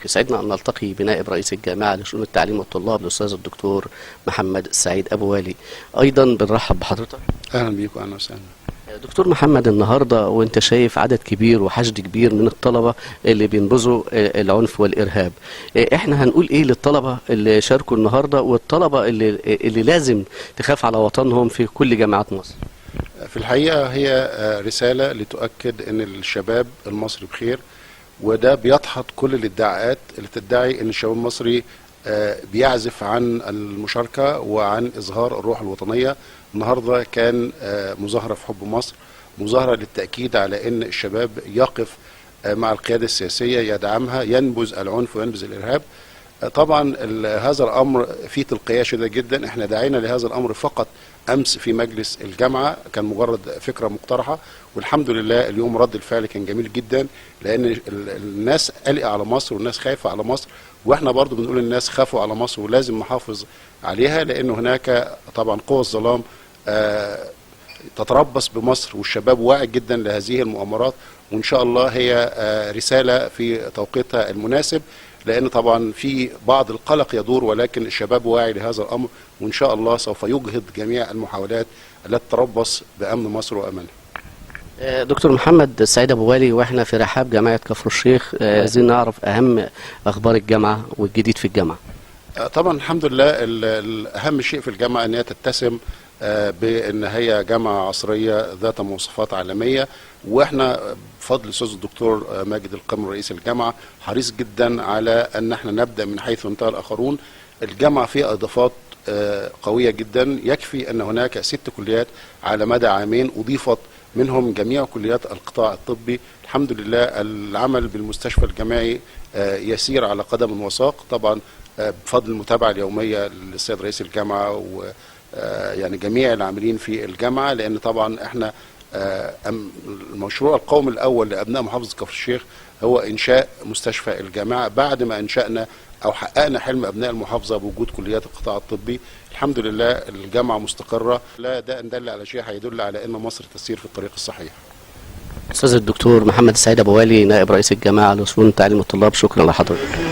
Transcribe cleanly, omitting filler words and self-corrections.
يسعدنا أن نلتقي بنائب رئيس الجامعة لشؤون التعليم والطلاب الأستاذ الدكتور محمد السعيد أبو والي. أيضا بنرحب بحضرتك. أهلا بيكم. أهلا وسهلا. دكتور محمد، النهاردة وانت شايف عدد كبير وحشد كبير من الطلبة اللي بينبذوا العنف والإرهاب، احنا هنقول ايه للطلبة اللي شاركوا النهاردة والطلبة اللي لازم تخاف على وطنهم في كل جامعات مصر؟ في الحقيقة هي رسالة لتؤكد أن الشباب المصري بخير، وده بيدحض كل الادعاءات اللي تدعي أن الشباب المصري بيعزف عن المشاركة وعن إظهار الروح الوطنية. النهاردة كان مظاهرة في حب مصر، مظاهرة للتأكيد على أن الشباب يقف مع القيادة السياسية، يدعمها، ينبذ العنف وينبذ الإرهاب. طبعا هذا الأمر فيه تلقائية شديدة جدا. احنا دعينا لهذا الأمر فقط أمس في مجلس الجامعة، كان مجرد فكرة مقترحة، والحمد لله اليوم رد الفعل كان جميل جدا، لأن الناس قلقة على مصر والناس خايفة على مصر، واحنا برضو بنقول للناس خافوا على مصر ولازم نحافظ عليها، لأن هناك طبعا قوى الظلام تتربص بمصر، والشباب واعي جدا لهذه المؤامرات، وإن شاء الله هي رسالة في توقيتها المناسب، لأن طبعا في بعض القلق يدور، ولكن الشباب واعي لهذا الأمر، وإن شاء الله سوف يجهض جميع المحاولات التي تربص بأمن مصر وأمانها. دكتور محمد السعيد أبو والي، واحنا في رحاب جامعة كفر الشيخ، عايزين نعرف أهم أخبار الجامعة والجديد في الجامعة. طبعا الحمد لله أهم شيء في الجامعة أن هي تتسم بأن هي جامعة عصرية ذات مواصفات عالمية، واحنا بفضل الأستاذ الدكتور ماجد القمر رئيس الجامعة حريص جدا على أن احنا نبدأ من حيث انتهى الآخرون. الجامعة فيها إضافات قوية جدا، يكفي أن هناك 6 كليات على مدى عامين أضيفت منهم جميع كليات القطاع الطبي. الحمد لله العمل بالمستشفى الجامعي يسير على قدم وساق، طبعا بفضل المتابعة اليومية للسيد رئيس الجامعة و يعني جميع العاملين في الجامعة، لأن طبعا احنا المشروع القومي الأول لأبناء محافظة كفر الشيخ هو إنشاء مستشفى الجامعة، بعد ما أنشأنا أو حققنا حلم أبناء المحافظة بوجود كليات القطاع الطبي. الحمد لله الجامعة مستقرة، لا ده إن دل على شيء هيدل على أن مصر تسير في الطريق الصحيح. أستاذ الدكتور محمد السعيد أبو والي، نائب رئيس الجامعة لشؤون تعليم الطلاب، شكرا لحضرتك.